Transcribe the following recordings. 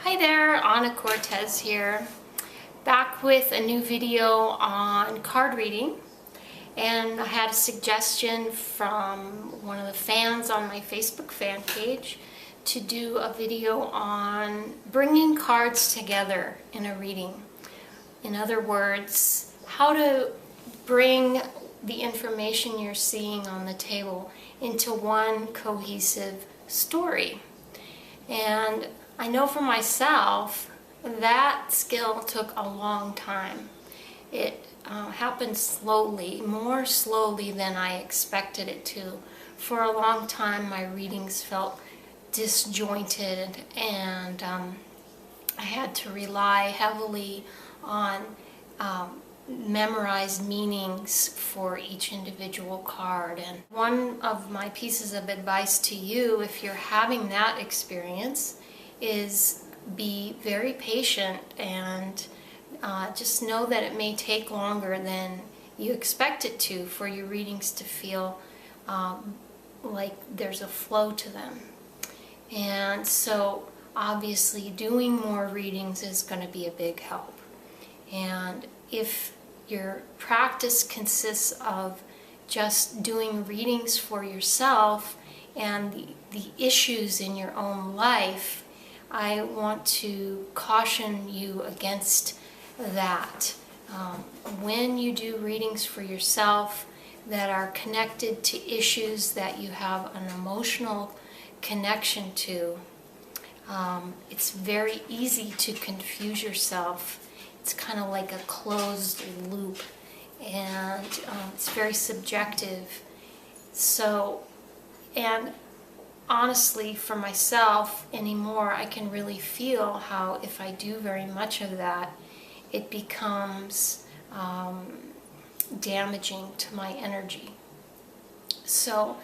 Hi there, Anna Cortez here, back with a new video on card reading. And I had a suggestion from one of the fans on my Facebook fan page to do a video on bringing cards together in a reading. In other words, how to bring the information you're seeing on the table into one cohesive story. And I know for myself that skill took a long time. It happened slowly, more slowly than I expected it to. For a long time my readings felt disjointed, and I had to rely heavily on memorized meanings for each individual card. And one of my pieces of advice to you, if you're having that experience, is be very patient and just know that it may take longer than you expect it to for your readings to feel like there's a flow to them. And so obviously doing more readings is going to be a big help. And if your practice consists of just doing readings for yourself and the issues in your own life, I want to caution you against that. When you do readings for yourself that are connected to issues that you have an emotional connection to, it's very easy to confuse yourself. It's kind of like a closed loop, and it's very subjective. So, and honestly, for myself anymore, I can really feel how if I do very much of that, it becomes damaging to my energy. So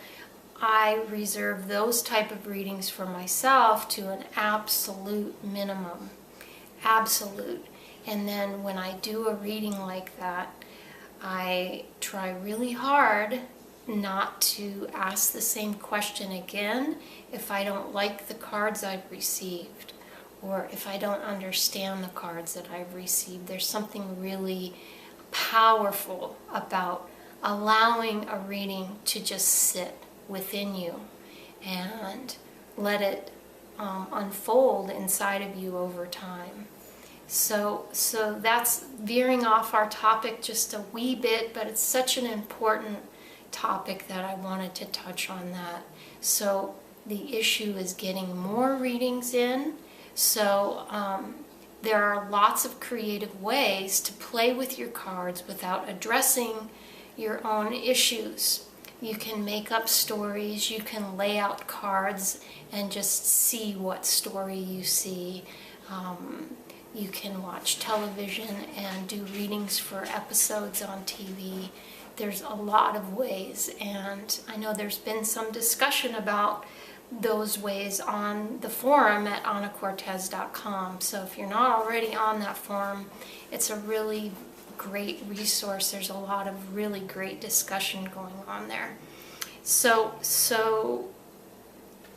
I reserve those type of readings for myself to an absolute minimum. Absolute. And then when I do a reading like that, I try really hard not to ask the same question again if I don't like the cards I've received, or if I don't understand the cards that I've received. There's something really powerful about allowing a reading to just sit within you and let it unfold inside of you over time. So that's veering off our topic just a wee bit, but it's such an important topic that I wanted to touch on that. So the issue is getting more readings in. So there are lots of creative ways to play with your cards without addressing your own issues. You can make up stories, you can lay out cards and just see what story you see. You can watch television and do readings for episodes on TV. There's a lot of ways, and I know there's been some discussion about those ways on the forum at annacortez.com. So if you're not already on that forum, it's a really great resource. There's a lot of really great discussion going on there. So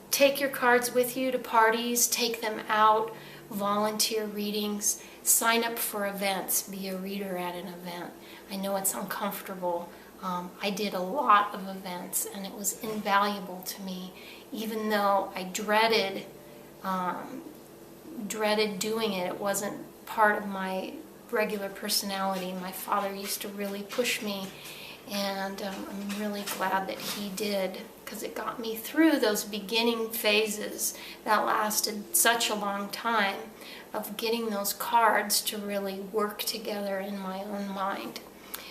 take your cards with you to parties, take them out, volunteer readings, sign up for events, be a reader at an event. I know it's uncomfortable. I did a lot of events and it was invaluable to me, even though I dreaded doing it. It wasn't part of my regular personality. My father used to really push me, and I'm really glad that he did, because it got me through those beginning phases that lasted such a long time of getting those cards to really work together in my own mind.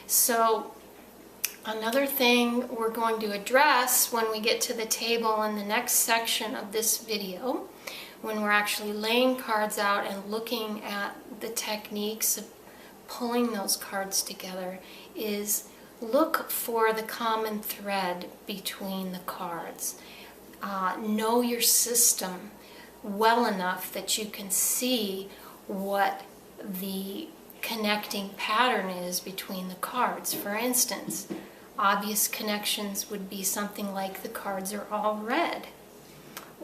So another thing we're going to address when we get to the table in the next section of this video, when we're actually laying cards out and looking at the techniques of pulling those cards together, is look for the common thread between the cards. Know your system well enough that you can see what the connecting pattern is between the cards. For instance, obvious connections would be something like the cards are all red,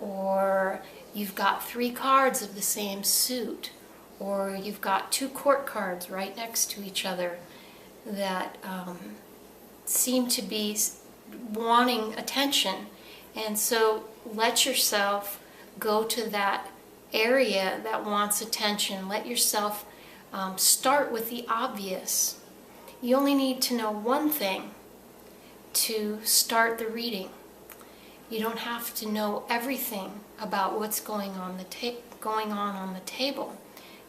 or you've got 3 cards of the same suit, or you've got 2 court cards right next to each other that seem to be wanting attention. And so let yourself go to that area that wants attention. Let yourself start with the obvious. You only need to know one thing to start the reading. You don't have to know everything about what's going on on the table.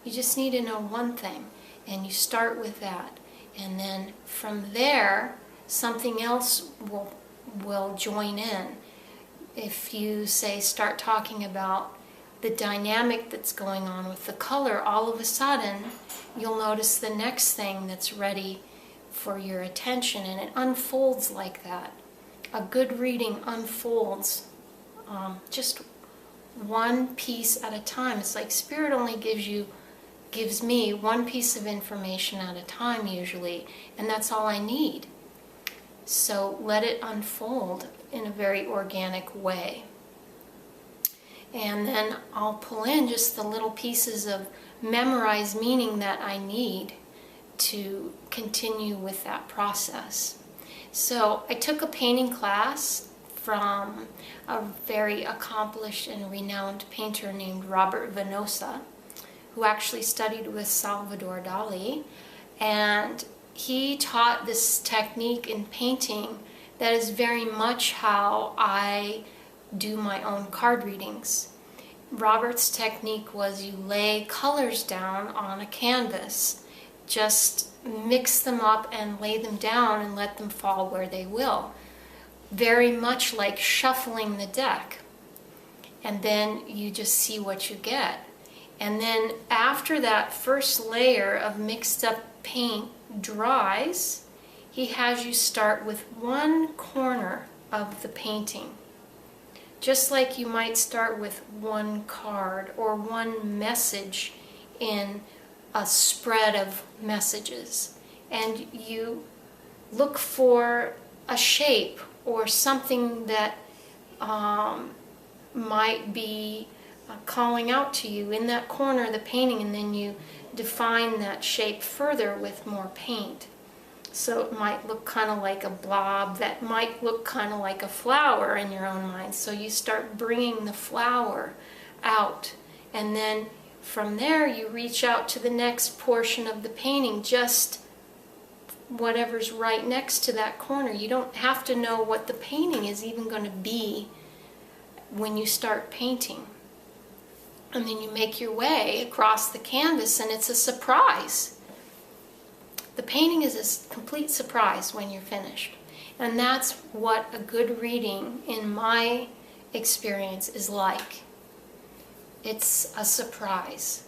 You just need to know one thing, and you start with that. And then from there, something else will join in. If you say start talking about the dynamic that's going on with the color, all of a sudden you'll notice the next thing that's ready for your attention, and it unfolds like that. A good reading unfolds just one piece at a time. It's like Spirit only gives me one piece of information at a time usually, and that's all I need. So let it unfold in a very organic way. And then I'll pull in just the little pieces of memorized meaning that I need to continue with that process. So I took a painting class from a very accomplished and renowned painter named Robert Venosa, who actually studied with Salvador Dali, and he taught this technique in painting that is very much how I do my own card readings. Robert's technique was you lay colors down on a canvas, just mix them up and lay them down and let them fall where they will. Very much like shuffling the deck. And then you just see what you get. And then after that first layer of mixed up paint dries, he has you start with one corner of the painting. Just like you might start with one card or one message in a spread of messages. And you look for a shape or something that might be calling out to you in that corner of the painting, and then you define that shape further with more paint. So it might look kind of like a blob, that might look kind of like a flower in your own mind. So you start bringing the flower out, and then from there you reach out to the next portion of the painting, just whatever's right next to that corner. You don't have to know what the painting is even going to be when you start painting. And then you make your way across the canvas, and it's a surprise. The painting is a complete surprise when you're finished. And that's what a good reading, in my experience, is like. It's a surprise.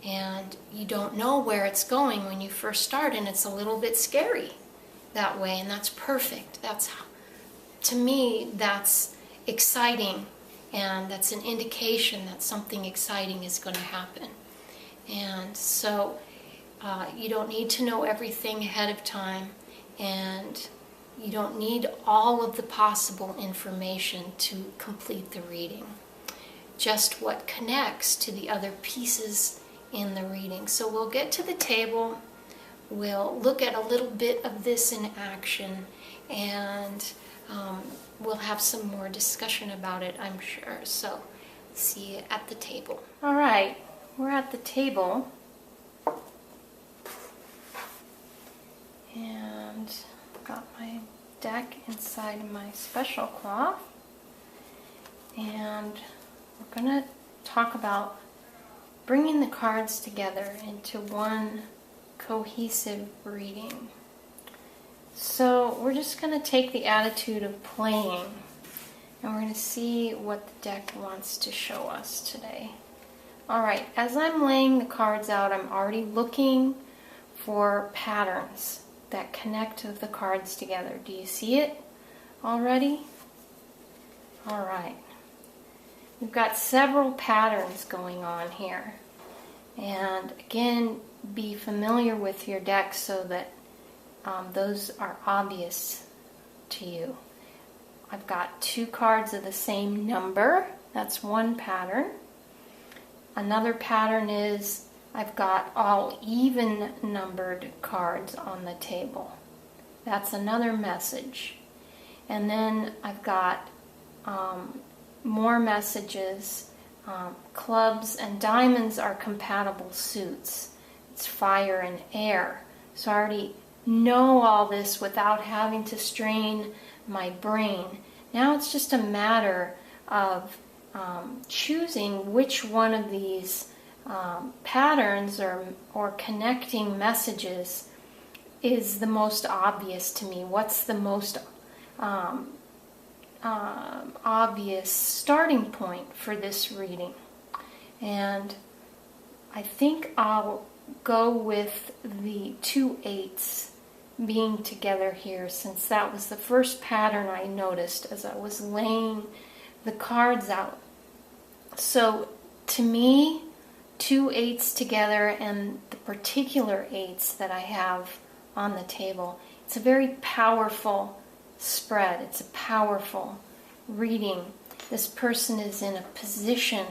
And you don't know where it's going when you first start, and it's a little bit scary that way, and that's perfect. To me, that's exciting. And that's an indication that something exciting is going to happen. And so you don't need to know everything ahead of time, and you don't need all of the possible information to complete the reading. Just what connects to the other pieces in the reading. So we'll get to the table, we'll look at a little bit of this in action, and we'll have some more discussion about it, I'm sure. So, see you at the table. All right, we're at the table. And got my deck inside my special cloth. And we're going to talk about bringing the cards together into one cohesive reading. So we're just going to take the attitude of playing, and we're going to see what the deck wants to show us today. Alright, as I'm laying the cards out, I'm already looking for patterns that connect the cards together. Do you see it already? Alright. We've got several patterns going on here. And again, be familiar with your deck so that those are obvious to you. I've got 2 cards of the same number, That's one pattern. Another pattern is I've got all even numbered cards on the table. That's another message. And then I've got more messages. Clubs and diamonds are compatible suits. It's fire and air. So I already know all this without having to strain my brain. Now it's just a matter of choosing which one of these patterns or connecting messages is the most obvious to me. What's the most obvious starting point for this reading? And I think I'll go with the 2 8s being together here, since that was the first pattern I noticed as I was laying the cards out. So to me, 2 8s together and the particular 8s that I have on the table, it's a very powerful spread. It's a powerful reading. This person is in a position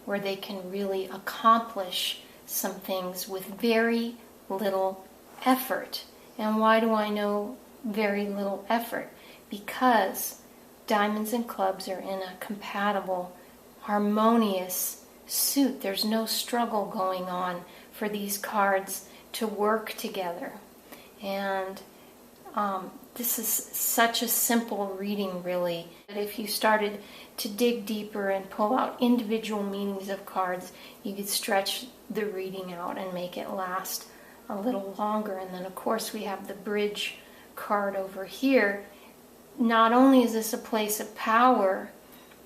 where they can really accomplish some things with very little effort. And why do I know very little effort? Because diamonds and clubs are in a compatible, harmonious suit. There's no struggle going on for these cards to work together. And this is such a simple reading, really, that if you started to dig deeper and pull out individual meanings of cards, you could stretch the reading out and make it last a little longer. And then, of course, we have the bridge card over here. Not only is this a place of power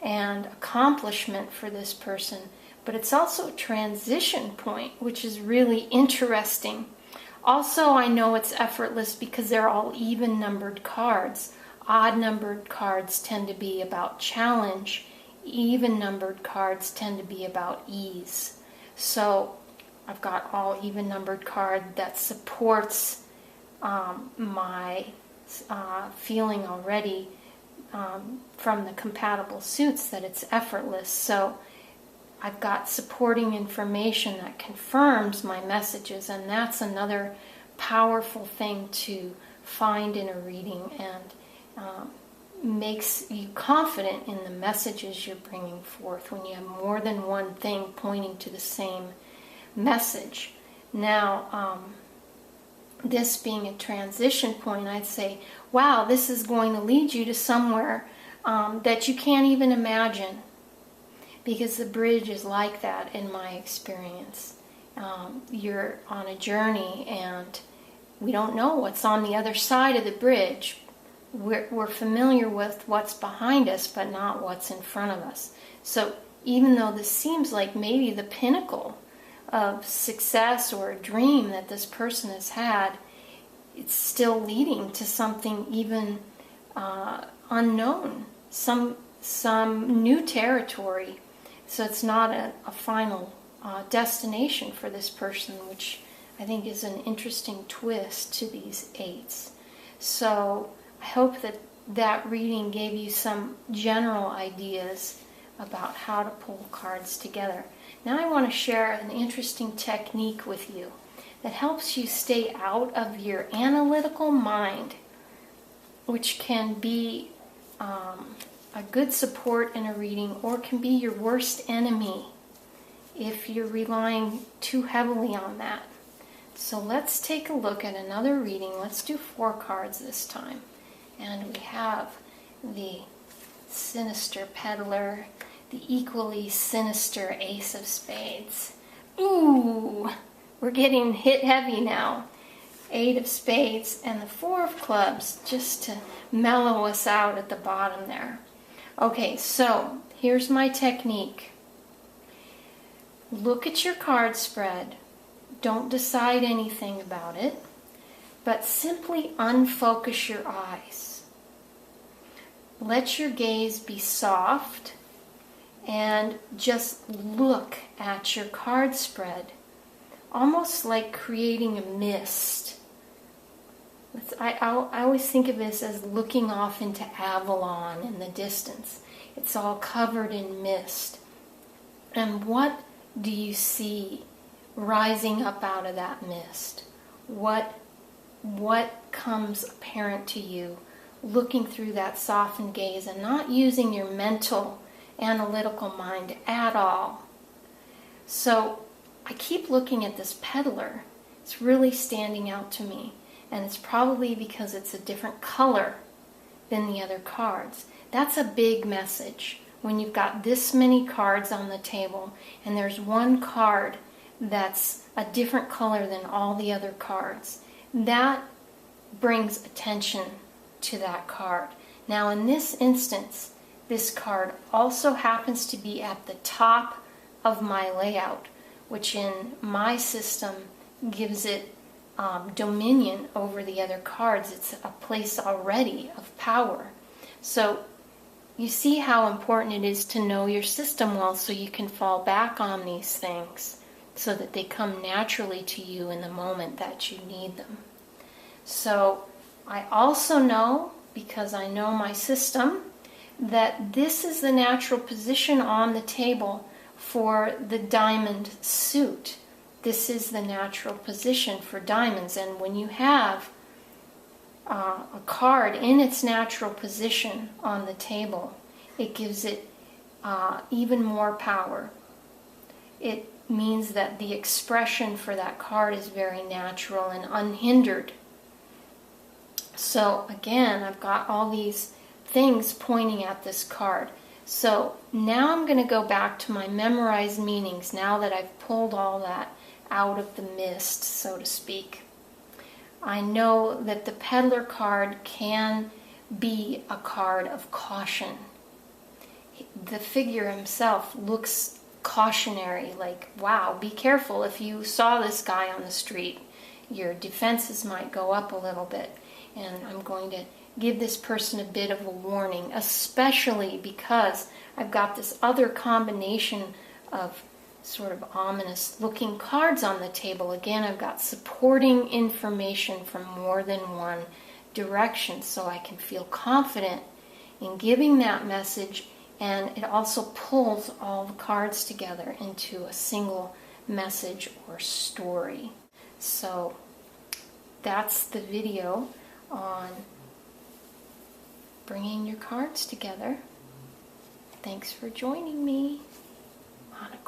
and accomplishment for this person, but it's also a transition point, which is really interesting. Also, I know it's effortless because they're all even numbered cards. Odd numbered cards tend to be about challenge. Even numbered cards tend to be about ease. So I've got all even numbered card that supports my feeling already from the compatible suits that it's effortless. So I've got supporting information that confirms my messages, and that's another powerful thing to find in a reading, and makes you confident in the messages you're bringing forth when you have more than one thing pointing to the same message. Now, this being a transition point, I'd say, wow, this is going to lead you to somewhere that you can't even imagine. Because the bridge is like that in my experience. You're on a journey and we don't know what's on the other side of the bridge. We're familiar with what's behind us, but not what's in front of us. So even though this seems like maybe the pinnacle of success or a dream that this person has had, it's still leading to something even unknown, some new territory. So it's not a final destination for this person, which I think is an interesting twist to these 8s. So I hope that that reading gave you some general ideas about how to pull cards together. Now I want to share an interesting technique with you that helps you stay out of your analytical mind, which can be a good support in a reading, or can be your worst enemy if you're relying too heavily on that. So let's take a look at another reading. Let's do 4 cards this time. And we have the Sinister Peddler, the equally sinister Ace of Spades. Ooh, we're getting hit heavy now. 8 of Spades and the 4 of Clubs, just to mellow us out at the bottom there. Okay, so here's my technique. Look at your card spread. Don't decide anything about it, but simply unfocus your eyes. Let your gaze be soft and just look at your card spread, almost like creating a mist. I always think of this as looking off into Avalon in the distance. It's all covered in mist. And what do you see rising up out of that mist? What comes apparent to you looking through that softened gaze and not using your mental, analytical mind at all? So I keep looking at this peddler. It's really standing out to me. And it's probably because it's a different color than the other cards. That's a big message. When you've got this many cards on the table and there's one card that's a different color than all the other cards, that brings attention to that card. Now in this instance, this card also happens to be at the top of my layout, which in my system gives it dominion over the other cards. It's a place already of power. So you see how important it is to know your system well so you can fall back on these things so that they come naturally to you in the moment that you need them. So I also know, because I know my system, that this is the natural position on the table for the diamond suit. This is the natural position for diamonds. And when you have a card in its natural position on the table, it gives it even more power. It means that the expression for that card is very natural and unhindered. So again, I've got all these things pointing at this card. So now I'm going to go back to my memorized meanings now that I've pulled all that out of the mist, so to speak. I know that the peddler card can be a card of caution. The figure himself looks cautionary, like, wow, be careful. If you saw this guy on the street, your defenses might go up a little bit. And I'm going to give this person a bit of a warning, especially because I've got this other combination of sort of ominous looking cards on the table. Again, I've got supporting information from more than one direction, so I can feel confident in giving that message, and it also pulls all the cards together into a single message or story. So that's the video on bringing your cards together. Thanks for joining me on a